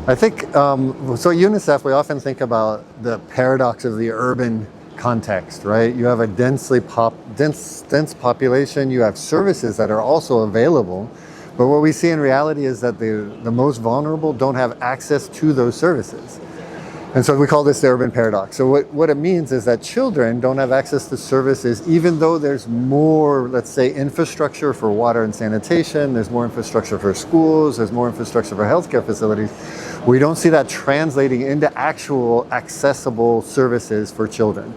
I think, so at UNICEF, we often think about the paradox of the urban context, right? You have a dense population, you have services that are also available, but what we see in reality is that the most vulnerable don't have access to those services. And so we call this the urban paradox. So what it means is that children don't have access to services, even though there's more, let's say, infrastructure for water and sanitation, there's more infrastructure for schools, there's more infrastructure for healthcare facilities. We don't see that translating into actual accessible services for children.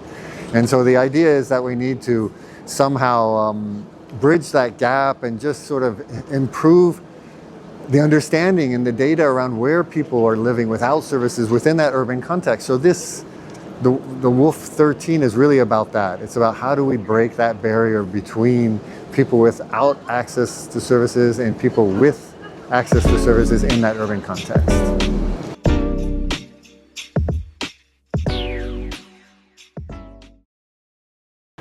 And so the idea is that we need to somehow bridge that gap and just sort of improve the understanding and the data around where people are living without services within that urban context. So the WUF13 is really about that. It's about how do we break that barrier between people without access to services and people with access to services in that urban context.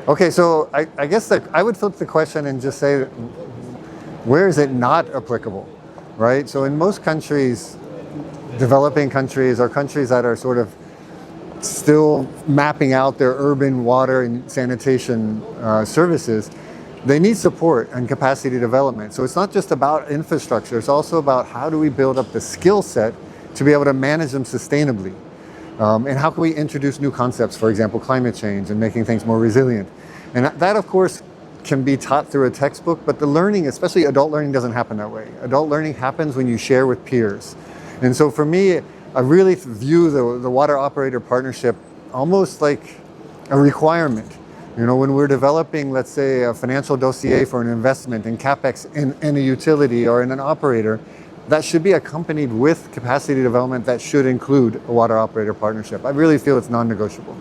Okay, so I guess that I would flip the question and just say, where is it not applicable? Right? So in most countries, developing countries or countries that are sort of still mapping out their urban water and sanitation services, they need support and capacity development. So it's not just about infrastructure, it's also about how do we build up the skill set to be able to manage them sustainably. And how can we introduce new concepts, for example, climate change and making things more resilient. And that of course, can be taught through a textbook, but the learning, especially adult learning, doesn't happen that way. Adult learning happens when you share with peers. And so for me, I really view the water operator partnership almost like a requirement. You know, when we're developing, let's say, a financial dossier for an investment in CapEx in a utility or in an operator, that should be accompanied with capacity development that should include a water operator partnership. I really feel it's non-negotiable.